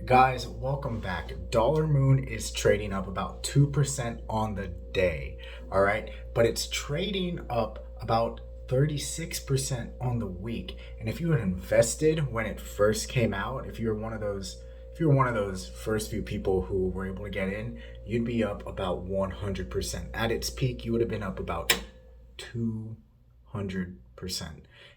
Guys, welcome back. Dollarmoon is trading up about 2% on the day, all right? But it's trading up about 36% on the week. And if you had invested when it first came out, if you were one of those first few people who were able to get in, you'd be up about 100%. At its peak, you would have been up about 200%.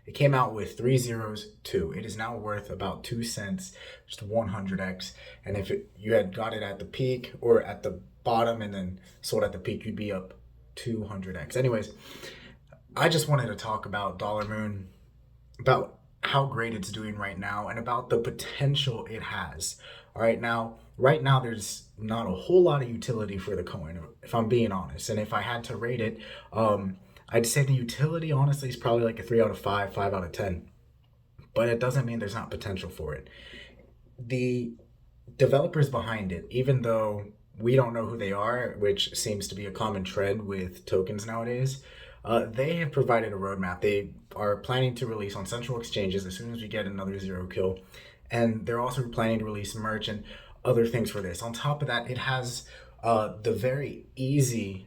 It came out with three zeros, two. It is now worth about 2 cents, just 100x. And if you had got it at the peak or at the bottom and then sold at the peak, you'd be up 200x. Anyways, I just wanted to talk about Dollarmoon, about how great it's doing right now, and about the potential it has. All right now, there's not a whole lot of utility for the coin, if I'm being honest. And if I had to rate it, I'd say the utility honestly is probably like a 3 out of 5, 5 out of 10. But it doesn't mean there's not potential for it. The developers behind it, even though we don't know who they are, which seems to be a common trend with tokens nowadays, they have provided a roadmap. They are planning to release on central exchanges as soon as we get another zero kill. And they're also planning to release merch and other things for this. On top of that, it has the very easy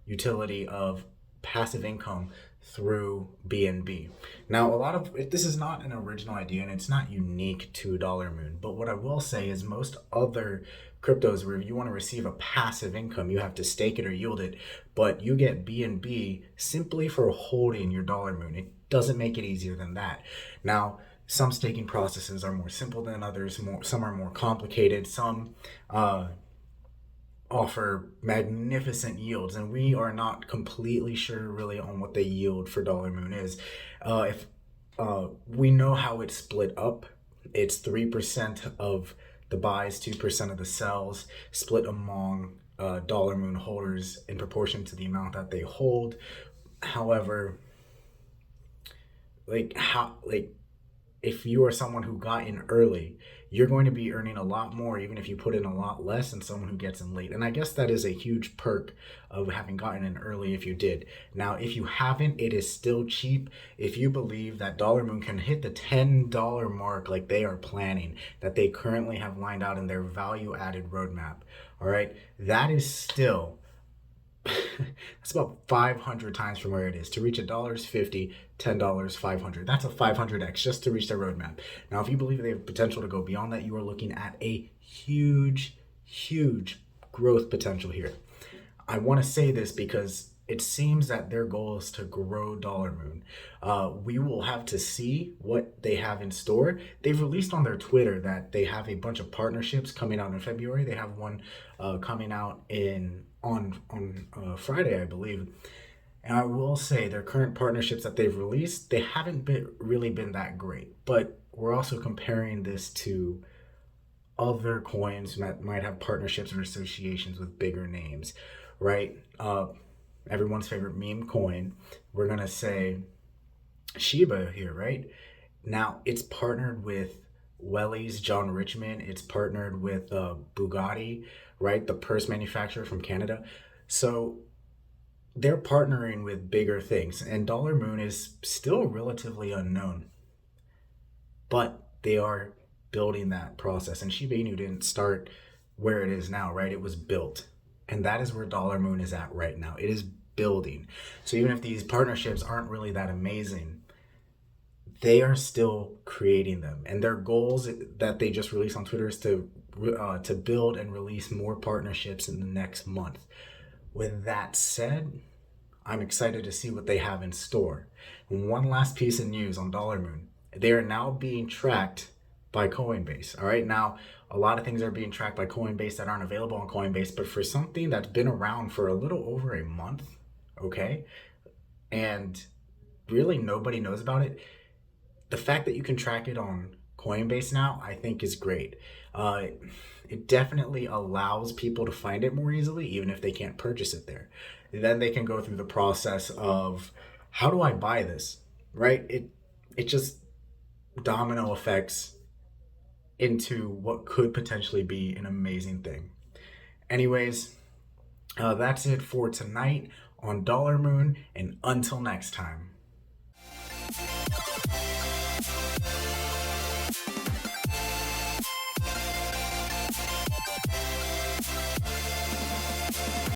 utility of passive income through BNB. Now, a lot of this is not an original idea and it's not unique to Dollarmoon. But what I will say is most other cryptos where you want to receive a passive income, you have to stake it or yield it, but you get BNB simply for holding your Dollarmoon. It doesn't make it easier than that. Now, some staking processes are more simple than others. Some are more complicated. Some offer magnificent yields, and we are not completely sure really on what the yield for Dollarmoon is. If We know how it's split up, it's 3% of the buys, 2% of the sells, split among Dollarmoon holders in proportion to the amount that they hold. However, like if you are someone who got in early, you're going to be earning a lot more even if you put in a lot less than someone who gets in late. And I guess that is a huge perk of having gotten in early if you did. Now, if you haven't, it is still cheap. If you believe that Dollarmoon can hit the $10 mark like they are planning, that they currently have lined out in their value added roadmap, all right, that is still that's about 500 times from where it is. To reach $1.50, $10, 500. That's a 500x just to reach their roadmap. Now, if you believe they have potential to go beyond that, you are looking at a huge, huge growth potential here. I want to say this because it seems that their goal is to grow Dollarmoon. We will have to see what they have in store. They've released on their Twitter that they have a bunch of partnerships coming out in February. They have one coming out in on Friday, I believe. And I will say their current partnerships that they've released, they haven't really been that great. But we're also comparing this to other coins that might have partnerships or associations with bigger names, right? Everyone's favorite meme coin, we're gonna say Shiba here, right? Now it's partnered with Welly's John Richmond. It's partnered with Bugatti, right? The purse manufacturer from Canada. So they're partnering with bigger things, and Dollarmoon is still relatively unknown, but they are building that process. And Shiba Inu didn't start where it is now, right? It was built. And that is where Dollarmoon is at right now. It is building. So even if these partnerships aren't really that amazing, they are still creating them. And their goals that they just released on Twitter is to build and release more partnerships in the next month. With that said, I'm excited to see what they have in store. And one last piece of news on Dollarmoon. They are now being tracked by Coinbase. All right, now a lot of things are being tracked by Coinbase that aren't available on Coinbase, but for something that's been around for a little over a month, okay, and really nobody knows about it, the fact that you can track it on Coinbase now, I think is great. It definitely allows people to find it more easily, even if they can't purchase it there. Then they can go through the process of how do I buy this, right? It just domino effects into what could potentially be an amazing thing. Anyways, that's it for tonight on Dollarmoon, and until next time.